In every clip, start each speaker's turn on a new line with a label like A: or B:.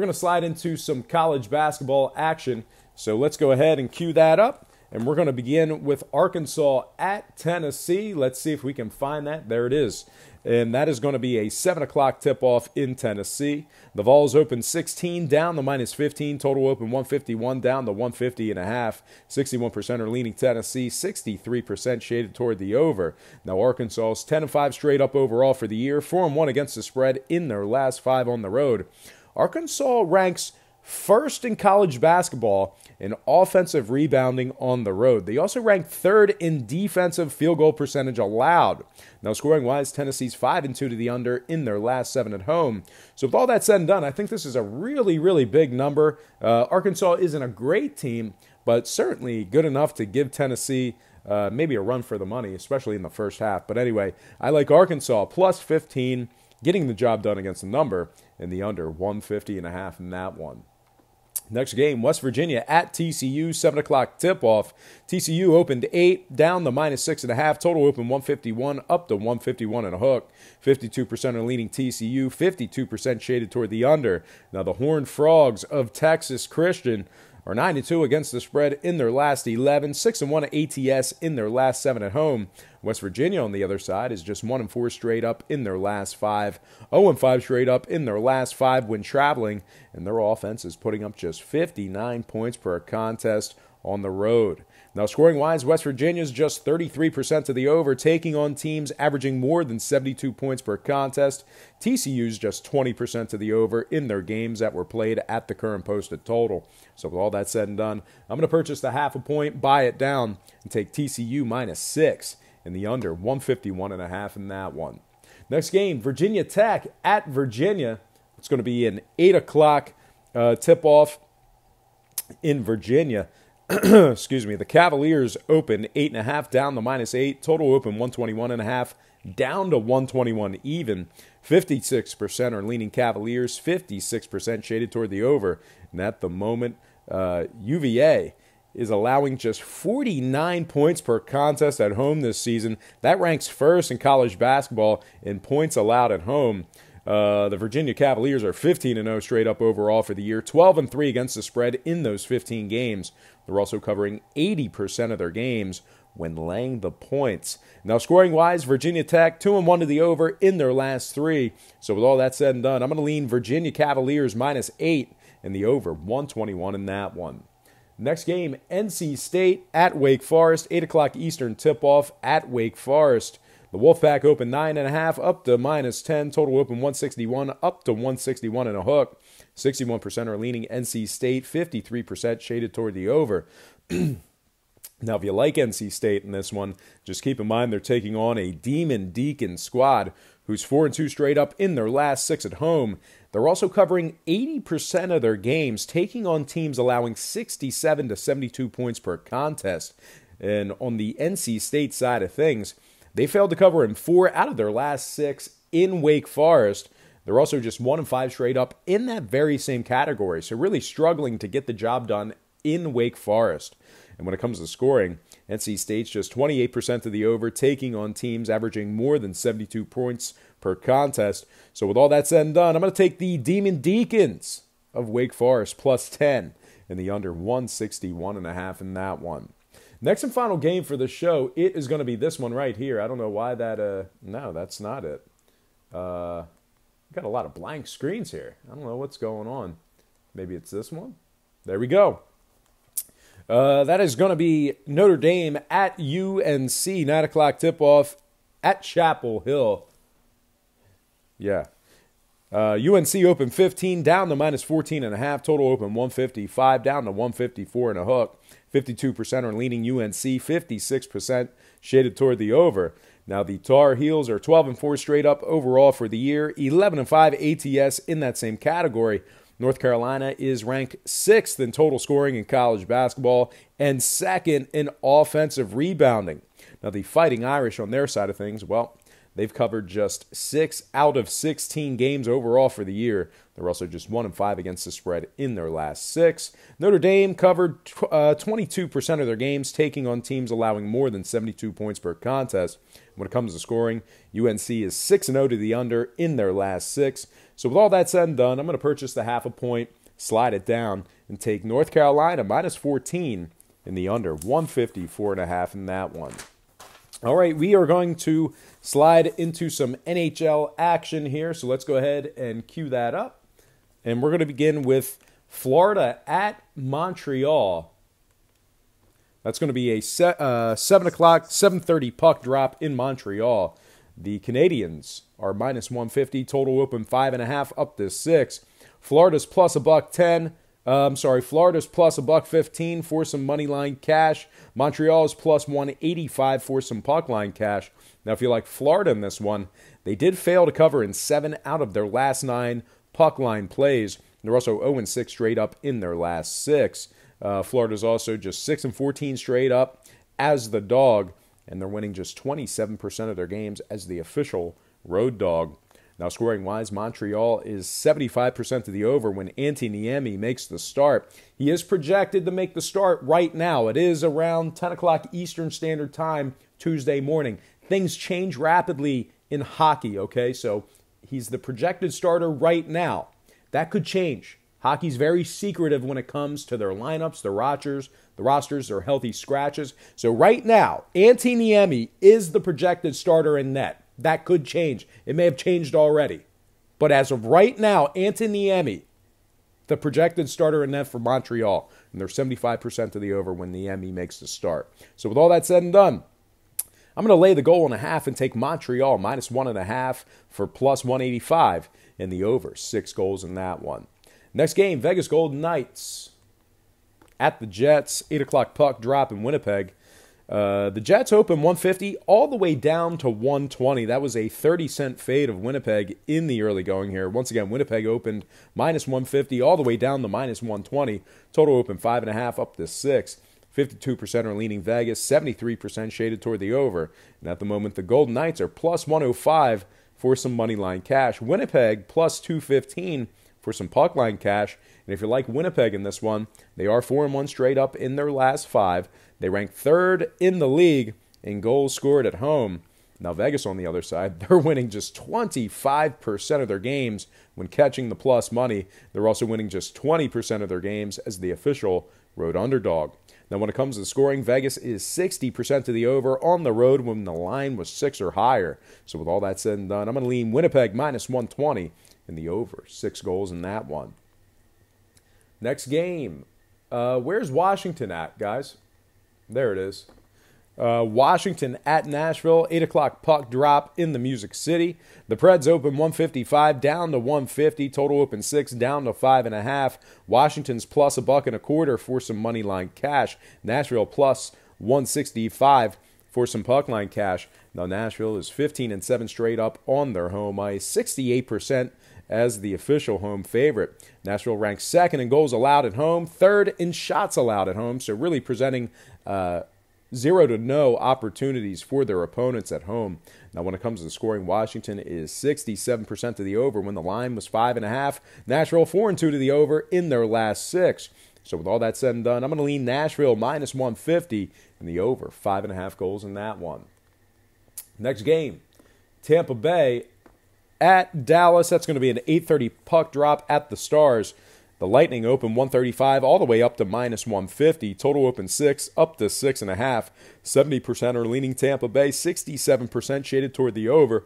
A: We're going to slide into some college basketball action. So let's go ahead and cue that up. And we're going to begin with Arkansas at Tennessee. Let's see if we can find that. There it is. And that is going to be a 7 o'clock tip-off in Tennessee. The Vols open 16, down to -15. Total open 151, down to 150.5. 61% are leaning Tennessee, 63% shaded toward the over. Now Arkansas is 10-5 straight up overall for the year, 4-1 against the spread in their last 5 on the road. Arkansas ranks first in college basketball in offensive rebounding on the road. They also rank third in defensive field goal percentage allowed. Now, scoring-wise, Tennessee's 5-2 to the under in their last 7 at home. So with all that said and done, I think this is a really, really big number. Arkansas isn't a great team, but certainly good enough to give Tennessee maybe a run for the money, especially in the first half. But anyway, I like Arkansas plus 15, getting the job done against the number in the under 150.5 in that one. Next game, West Virginia at TCU, 7 o'clock tip-off. TCU opened 8, down to -6.5. Total open 151, up to 151 and a hook. 52% are leaning TCU, 52% shaded toward the under. Now the Horned Frogs of Texas Christian are 9-2 against the spread in their last 11, 6-1 ATS in their last 7 at home. West Virginia, on the other side, is just 1-4 straight up in their last 5, 0-5 straight up in their last 5 when traveling, and their offense is putting up just 59 points per contest on the road. Now, scoring-wise, West Virginia is just 33% to the over, taking on teams averaging more than 72 points per contest. TCU's just 20% to the over in their games that were played at the current posted total. So with all that said and done, I'm going to purchase the half a point, buy it down, and take TCU -6 in the under 151.5 in that one. Next game, Virginia Tech at Virginia. It's going to be an 8 o'clock tip-off in Virginia. Excuse me. The Cavaliers open 8.5, down to -8. Total open 121.5, down to 121 even. 56% are leaning Cavaliers, 56% shaded toward the over. And at the moment, UVA is allowing just 49 points per contest at home this season. That ranks first in college basketball in points allowed at home. The Virginia Cavaliers are 15-0 straight up overall for the year, 12-3 against the spread in those 15 games. They're also covering 80% of their games when laying the points. Now, scoring-wise, Virginia Tech 2-1 to the over in their last 3. So with all that said and done, I'm going to lean Virginia Cavaliers -8 in the over 121 in that one. Next game, NC State at Wake Forest, 8 o'clock Eastern tip-off at Wake Forest. The Wolfpack open 9.5, up to -10. Total open 161, up to 161 and a hook. 61% are leaning NC State, 53% shaded toward the over. Now, if you like NC State in this one, just keep in mind they're taking on a Demon Deacon squad who's 4-2 straight up in their last 6 at home. They're also covering 80% of their games, taking on teams allowing 67 to 72 points per contest. And on the NC State side of things, they failed to cover in 4 out of their last 6 in Wake Forest. They're also just 1-5 straight up in that very same category, so really struggling to get the job done in Wake Forest. And when it comes to scoring, NC State's just 28% to the over, taking on teams averaging more than 72 points per contest. So with all that said and done, I'm going to take the Demon Deacons of Wake Forest +10 in the under 161.5 in that one. Next and final game for the show, it is going to be this one right here. I don't know why that, no, that's not it. Got a lot of blank screens here. I don't know what's going on. Maybe it's this one. There we go. That is going to be Notre Dame at UNC, 9 o'clock tip-off at Chapel Hill. Yeah. UNC open 15, down to -14.5. Total open 155, down to 154 and a hook. 52% are leaning UNC, 56% shaded toward the over. Now, the Tar Heels are 12-4 straight up overall for the year, 11-5 ATS in that same category. North Carolina is ranked 6th in total scoring in college basketball and 2nd in offensive rebounding. Now, the Fighting Irish on their side of things, well, they've covered just 6 out of 16 games overall for the year. They're also just 1-5 against the spread in their last 6. Notre Dame covered 22% of their games, taking on teams allowing more than 72 points per contest. When it comes to scoring, UNC is 6-0 to the under in their last 6. So with all that said and done, I'm going to purchase the half a point, slide it down, and take North Carolina minus 14 in the under. 154.5 in that one. All right, we are going to slide into some NHL action here. So let's go ahead and cue that up. And we're going to begin with Florida at Montreal. That's going to be a 7:30 puck drop in Montreal. The Canadiens are minus 150. Total open 5.5 up to 6. Florida's plus $1.10. Florida's plus $1.15 for some money line cash. Montreal's plus 185 for some puck line cash. Now, if you like Florida in this one, they did fail to cover in 7 out of their last 9 puck line plays. They're also 0-6 straight up in their last 6. Florida's also just 6-14 straight up as the dog, and they're winning just 27% of their games as the official road dog. Now, scoring-wise, Montreal is 75% to the over when NCAAM makes the start. He is projected to make the start right now. It is around 10 o'clock Eastern Standard Time Tuesday morning. Things change rapidly in hockey, okay? So he's the projected starter right now. That could change. Hockey's very secretive when it comes to their lineups, their rosters, their healthy scratches. So right now, NCAAM is the projected starter in net. That could change. It may have changed already. But as of right now, NCAAM, the projected starter in net for Montreal. And they're 75% to the over when the Emmy makes the start. So with all that said and done, I'm going to lay the goal and a half and take Montreal minus 1.5 for plus 185 in the over. 6 goals in that one. Next game, Vegas Golden Knights at the Jets. 8 o'clock puck drop in Winnipeg. The Jets open 150 all the way down to 120. That was a 30-cent fade of Winnipeg in the early going here. Once again, Winnipeg opened minus 150 all the way down to minus 120. Total open 5.5 up to 6. 52% are leaning Vegas, 73% shaded toward the over. And at the moment, the Golden Knights are plus 105 for some money line cash. Winnipeg plus 215 for some puck line cash. And if you like Winnipeg in this one, they are 4-1 straight up in their last 5. They rank 3rd in the league in goals scored at home. Now Vegas on the other side, they're winning just 25% of their games when catching the plus money. They're also winning just 20% of their games as the official road underdog. Now when it comes to scoring, Vegas is 60% to the over on the road when the line was 6 or higher. So with all that said and done, I'm going to lean Winnipeg minus 120 in the over. 6 goals in that one. Next game. Where's Washington at, guys? There it is. Washington at Nashville. 8 o'clock puck drop in the Music City. The Preds open 155 down to 150. Total open 6 down to 5.5. Washington's plus $1.25 for some money line cash. Nashville plus 165 for some puck line cash. Now Nashville is 15-7 straight up on their home ice. 68% as the official home favorite. Nashville ranks 2nd in goals allowed at home, 3rd in shots allowed at home, so really presenting 0 to no opportunities for their opponents at home. Now, when it comes to scoring, Washington is 67% to the over when the line was 5.5. Nashville 4-2 to the over in their last 6. So with all that said and done, I'm going to lean Nashville minus 150 in the over. 5.5 goals in that one. Next game, Tampa Bay at Dallas. That's going to be an 8:30 puck drop at the Stars. The Lightning open 135 all the way up to minus 150. Total open 6 up to 6.5. 70% are leaning Tampa Bay. 67% shaded toward the over.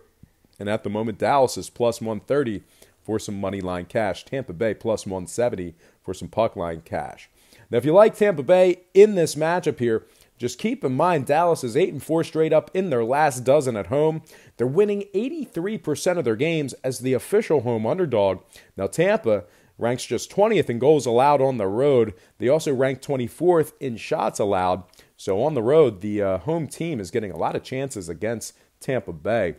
A: And at the moment, Dallas is plus 130 for some money line cash. Tampa Bay plus 170 for some puck line cash. Now, if you like Tampa Bay in this matchup here, just keep in mind Dallas is 8-4 straight up in their last dozen at home. They're winning 83% of their games as the official home underdog. Now, Tampa ranks just 20th in goals allowed on the road. They also rank 24th in shots allowed. So on the road, the home team is getting a lot of chances against Tampa Bay.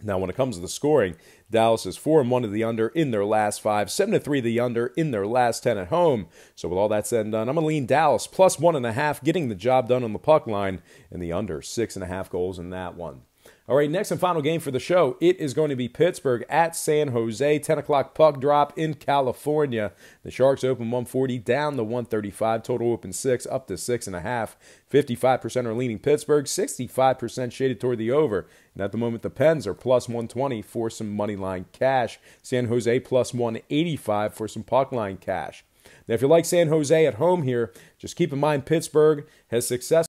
A: Now, when it comes to the scoring, Dallas is 4-1 to the under in their last 5, 7-3 to the under in their last 10 at home. So with all that said and done, I'm going to lean Dallas plus 1.5, getting the job done on the puck line, and the under 6.5 goals in that one. All right, next and final game for the show. It is going to be Pittsburgh at San Jose, 10 o'clock puck drop in California. The Sharks open 140 down to 135. Total open 6 up to 6.5. 55% are leaning Pittsburgh, 65% shaded toward the over. And at the moment, the Pens are plus 120 for some money line cash. San Jose plus 185 for some puck line cash. Now, if you like San Jose at home here, just keep in mind Pittsburgh has successfully